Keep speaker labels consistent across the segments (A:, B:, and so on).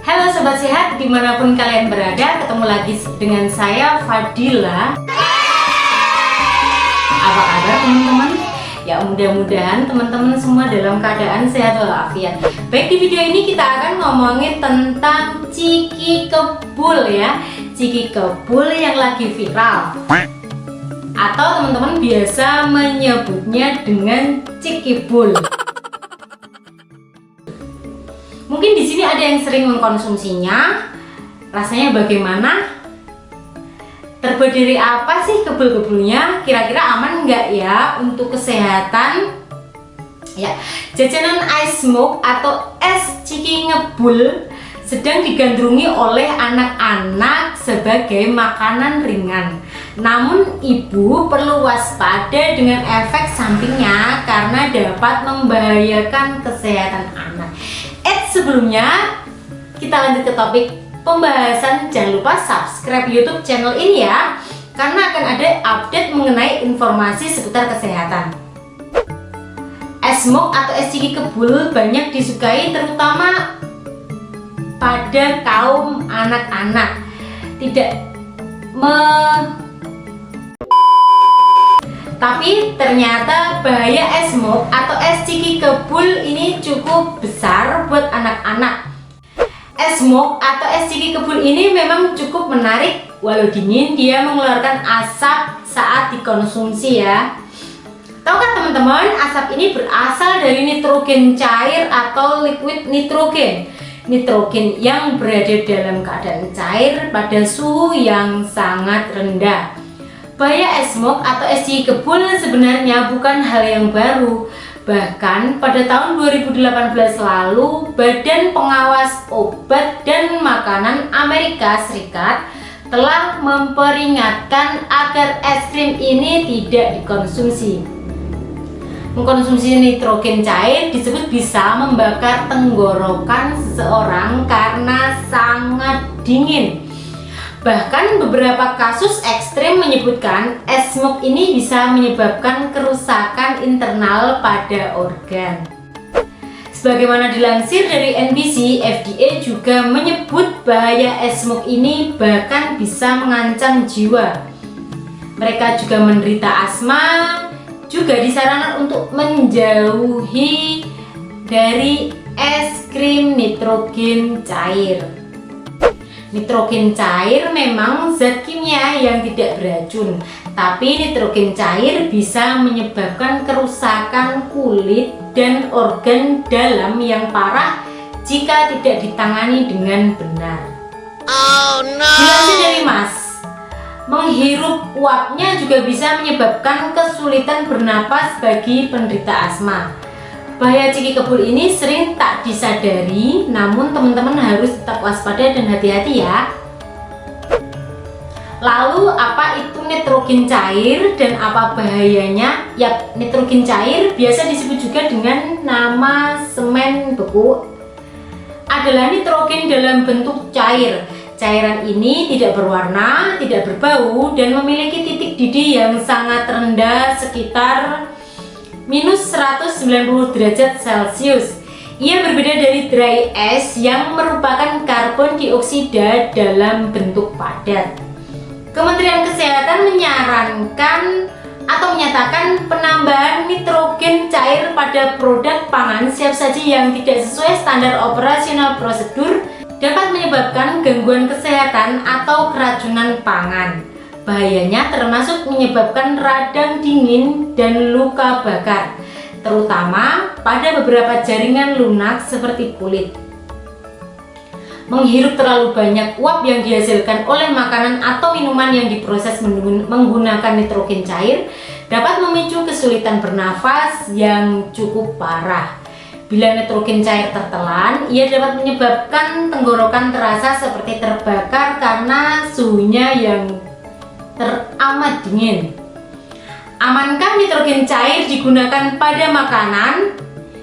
A: Halo Sobat Sehat, dimanapun kalian berada, ketemu lagi dengan saya Fadila. Apa kabar teman-teman? Ya mudah-mudahan teman-teman semua dalam keadaan sehat walafiat. Baik, di video ini kita akan ngomongin tentang ciki kebul ya. Ciki kebul yang lagi viral, atau teman-teman biasa menyebutnya dengan cikibul. Mungkin di sini ada yang sering mengkonsumsinya. Rasanya bagaimana? Terbuat dari apa sih kebul-kebulnya? Kira-kira aman nggak ya untuk kesehatan? Ya, jajanan ice smoke atau es ciki ngebul sedang digandrungi oleh anak-anak sebagai makanan ringan. Namun ibu perlu waspada dengan efek sampingnya karena dapat membahayakan kesehatan anak. Sebelumnya kita lanjut ke topik pembahasan. Jangan lupa subscribe YouTube channel ini ya, karena akan ada update mengenai informasi seputar kesehatan. Es smoke atau es ciki kebul banyak disukai terutama pada kaum anak-anak. Tapi ternyata bahaya es smoke atau es ciki kebul ini cukup besar buat anak-anak. Es smoke atau es ciki kebul ini memang cukup menarik. Walau dingin, dia mengeluarkan asap saat dikonsumsi ya. Tahukah teman-teman, asap ini berasal dari nitrogen cair atau liquid nitrogen. Nitrogen yang berada dalam keadaan cair pada suhu yang sangat rendah. Bahaya es smoke atau es ciki kebul sebenarnya bukan hal yang baru. Bahkan pada tahun 2018 lalu, Badan Pengawas Obat dan Makanan Amerika Serikat telah memperingatkan agar es krim ini tidak dikonsumsi. Mengkonsumsi nitrogen cair disebut bisa membakar tenggorokan seseorang karena sangat dingin. Bahkan beberapa kasus ekstrim menyebutkan es smoke ini bisa menyebabkan kerusakan internal pada organ. Sebagaimana dilansir dari NBC, FDA juga menyebut bahaya es smoke ini bahkan bisa mengancam jiwa. Mereka juga menderita asma, juga disarankan untuk menjauhi dari es krim nitrogen cair. Nitrogen cair memang zat kimia yang tidak beracun, tapi nitrogen cair bisa menyebabkan kerusakan kulit dan organ dalam yang parah jika tidak ditangani dengan benar. Oh no! Dilansir dari Mas, menghirup uapnya juga bisa menyebabkan kesulitan bernapas bagi penderita asma. Bahaya ciki kebul ini sering tak disadari, namun teman-teman harus tetap waspada dan hati-hati ya. Lalu apa itu nitrogen cair dan apa bahayanya? Ya, nitrogen cair biasa disebut juga dengan nama semen beku, adalah nitrogen dalam bentuk cair. Cairan ini tidak berwarna, tidak berbau, dan memiliki titik didih yang sangat rendah sekitar minus 190 derajat Celcius. Ia berbeda dari dry ice yang merupakan karbon dioksida dalam bentuk padat. Kementerian Kesehatan menyarankan atau menyatakan penambahan nitrogen cair pada produk pangan siap saji yang tidak sesuai standar operasional prosedur dapat menyebabkan gangguan kesehatan atau keracunan pangan. Bahayanya termasuk menyebabkan radang dingin dan luka bakar, terutama pada beberapa jaringan lunak seperti kulit. Menghirup terlalu banyak uap yang dihasilkan oleh makanan atau minuman yang diproses menggunakan nitrogen cair dapat memicu kesulitan bernafas yang cukup parah. Bila nitrogen cair tertelan, ia dapat menyebabkan tenggorokan terasa seperti terbakar karena suhunya yang teramat dingin. Amankah nitrogen cair digunakan pada makanan?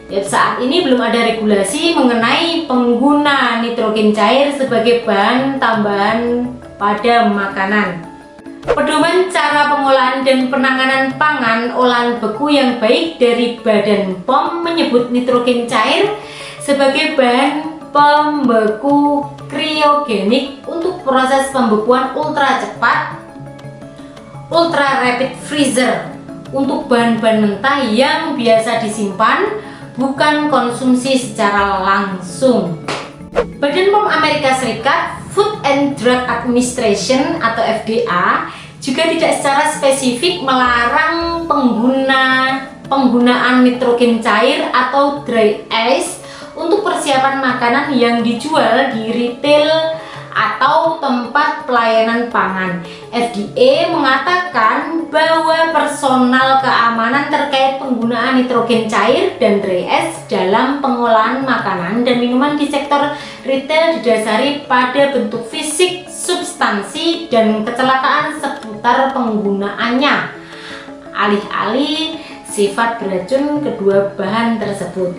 A: Ya, saat ini belum ada regulasi mengenai pengguna nitrogen cair sebagai bahan tambahan pada makanan. Pedoman cara pengolahan dan penanganan pangan olahan beku yang baik dari Badan POM menyebut nitrogen cair sebagai bahan pembeku kriogenik untuk proses pembekuan ultra cepat, ultra rapid freezer untuk bahan-bahan mentah yang biasa disimpan, bukan konsumsi secara langsung. Badan POM Amerika Serikat, Food and Drug Administration atau FDA, juga tidak secara spesifik melarang penggunaan nitrogen cair atau dry ice untuk persiapan makanan yang dijual di retail atau tempat pelayanan pangan. FDA mengatakan bahwa personal keamanan terkait penggunaan nitrogen cair dan dry ice dalam pengolahan makanan dan minuman di sektor retail didasari pada bentuk fisik, substansi, dan kecelakaan seputar penggunaannya, alih-alih sifat beracun kedua bahan tersebut.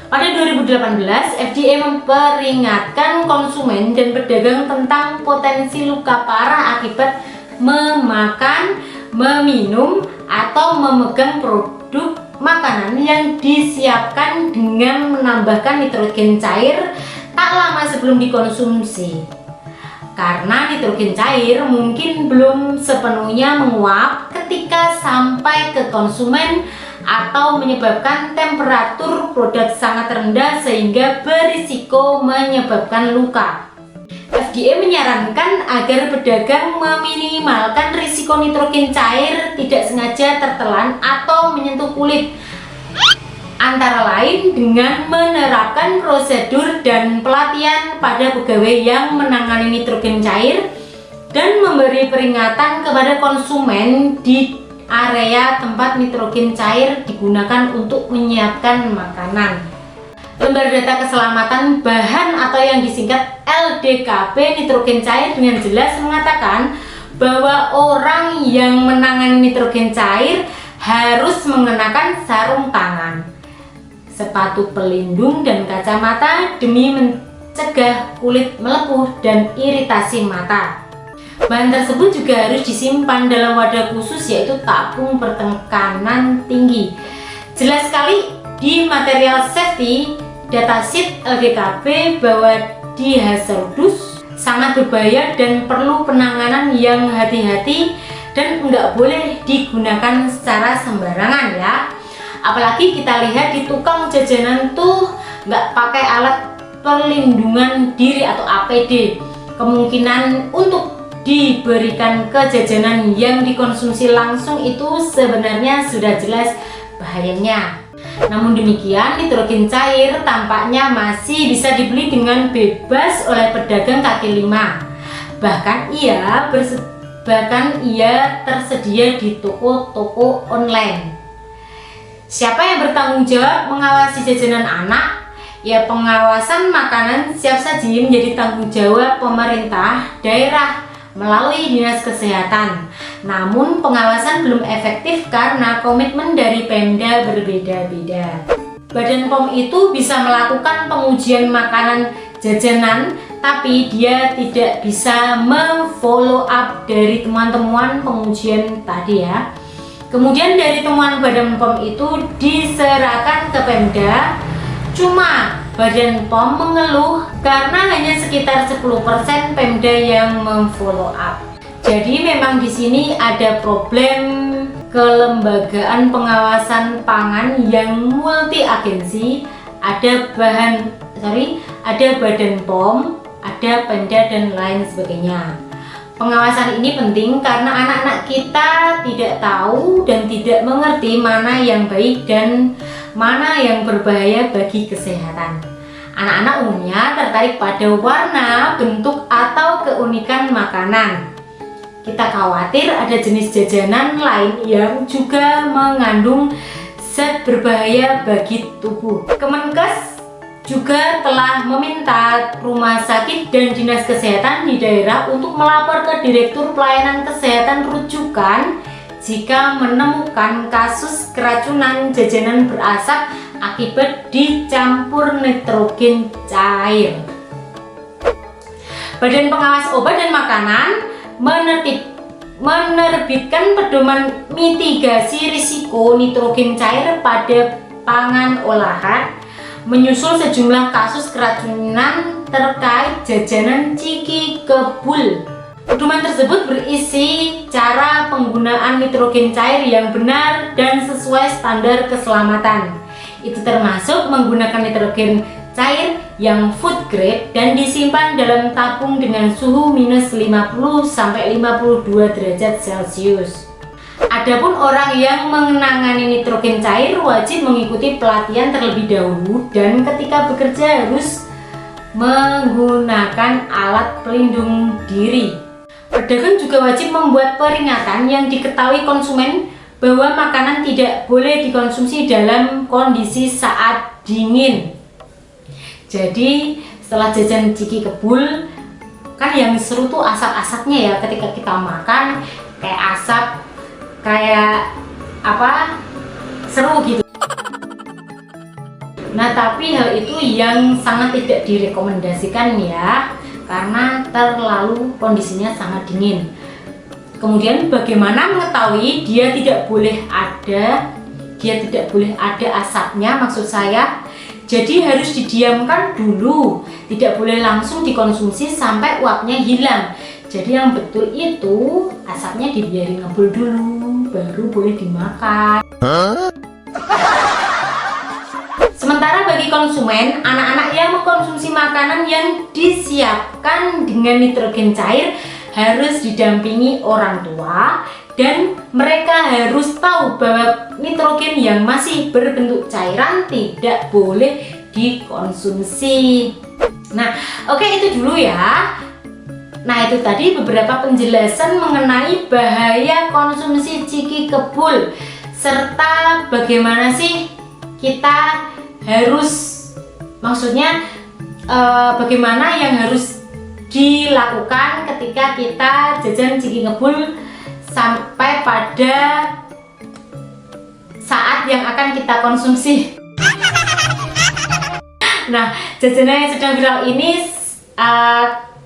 A: Pada 2018, FDA memperingatkan konsumen dan pedagang tentang potensi luka parah akibat memakan, meminum, atau memegang produk makanan yang disiapkan dengan menambahkan nitrogen cair tak lama sebelum dikonsumsi. Karena nitrogen cair mungkin belum sepenuhnya menguap ketika sampai ke konsumen atau menyebabkan temperatur produk sangat rendah sehingga berisiko menyebabkan luka. FDA menyarankan agar pedagang meminimalkan risiko nitrogen cair tidak sengaja tertelan atau menyentuh kulit, antara lain dengan menerapkan prosedur dan pelatihan pada pegawai yang menangani nitrogen cair dan memberi peringatan kepada konsumen di area tempat nitrogen cair digunakan untuk menyiapkan makanan. Lembar data keselamatan bahan atau yang disingkat LDKP nitrogen cair dengan jelas mengatakan bahwa orang yang menangani nitrogen cair harus mengenakan sarung tangan, sepatu pelindung, dan kacamata demi mencegah kulit melepuh dan iritasi mata. Bahan tersebut juga harus disimpan dalam wadah khusus yaitu tabung bertekanan tinggi. Jelas sekali di material safety datasheet LDKP bahwa dihazardus sangat berbahaya dan perlu penanganan yang hati-hati dan nggak boleh digunakan secara sembarangan ya. Apalagi kita lihat di tukang jajanan tuh nggak pakai alat perlindungan diri atau APD. Kemungkinan untuk diberikan ke jajanan yang dikonsumsi langsung itu sebenarnya sudah jelas bahayanya. Namun demikian, nitrogen cair tampaknya masih bisa dibeli dengan bebas oleh pedagang kaki lima. Bahkan ia tersedia di toko-toko online. Siapa yang bertanggung jawab mengawasi jajanan anak? Ya, pengawasan makanan siap saji menjadi tanggung jawab pemerintah daerah melalui Dinas Kesehatan. Namun pengawasan belum efektif karena komitmen dari Pemda berbeda-beda. Badan POM itu bisa melakukan pengujian makanan jajanan, tapi dia tidak bisa memfollow up dari temuan-temuan pengujian tadi ya. Kemudian dari temuan Badan POM itu diserahkan ke Pemda. Cuma Badan POM mengeluh karena hanya sekitar 10% Pemda yang memfollow up. Jadi memang di sini ada problem kelembagaan pengawasan pangan yang multi agensi. Ada Badan POM, ada Pemda dan lain sebagainya. Pengawasan ini penting karena anak-anak kita tidak tahu dan tidak mengerti mana yang baik dan mana yang berbahaya bagi kesehatan. Anak-anak umumnya tertarik pada warna, bentuk, atau keunikan makanan. Kita khawatir ada jenis jajanan lain yang juga mengandung zat berbahaya bagi tubuh. Kemenkes juga telah meminta rumah sakit dan dinas kesehatan di daerah untuk melapor ke Direktur Pelayanan Kesehatan Rujukan jika menemukan kasus keracunan jajanan berasap akibat dicampur nitrogen cair. Badan Pengawas Obat dan Makanan menerbitkan pedoman mitigasi risiko nitrogen cair pada pangan olahan menyusul sejumlah kasus keracunan terkait jajanan Ciki Kebul. Pedoman tersebut berisi cara penggunaan nitrogen cair yang benar dan sesuai standar keselamatan. Itu termasuk menggunakan nitrogen cair yang food grade dan disimpan dalam tabung dengan suhu minus 50 sampai 52 derajat Celcius. Adapun orang yang menangani nitrogen cair wajib mengikuti pelatihan terlebih dahulu dan ketika bekerja harus menggunakan alat pelindung diri. Pedagang juga wajib membuat peringatan yang diketahui konsumen bahwa makanan tidak boleh dikonsumsi dalam kondisi saat dingin. Jadi setelah jajan Ciki Kebul kan yang seru tuh asap-asapnya ya ketika kita makan, kayak asap kayak apa, seru gitu. Nah tapi hal itu yang sangat tidak direkomendasikan ya, karena terlalu kondisinya sangat dingin. Kemudian bagaimana mengetahui dia tidak boleh ada asapnya, maksud saya. Jadi harus didiamkan dulu, tidak boleh langsung dikonsumsi sampai uapnya hilang. Jadi yang betul itu asapnya dibiarin ngebul dulu, baru boleh dimakan. Sementara bagi konsumen, anak-anak yang mengkonsumsi makanan yang disiapkan dengan nitrogen cair harus didampingi orang tua dan mereka harus tahu bahwa nitrogen yang masih berbentuk cairan tidak boleh dikonsumsi. Nah, oke, itu dulu ya. Nah, itu tadi beberapa penjelasan mengenai bahaya konsumsi Ciki Kebul serta bagaimana sih kita harus, maksudnya bagaimana yang harus dilakukan ketika kita jajan Ciki Kebul sampai pada saat yang akan kita konsumsi. Nah, jajanan yang sedang viral ini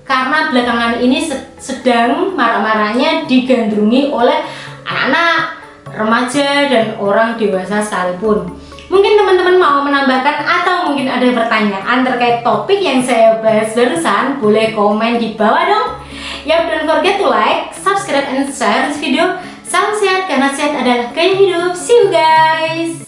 A: karena belakangan ini sedang marak-maraknya digandrungi oleh anak-anak, remaja, dan orang dewasa sekalipun. Mungkin teman-teman mau menambahkan atau mungkin ada pertanyaan terkait topik yang saya bahas barusan, boleh komen di bawah dong. Yap, don't forget to like, subscribe, and share this video. Salam sehat karena sehat adalah gaya hidup. See you guys.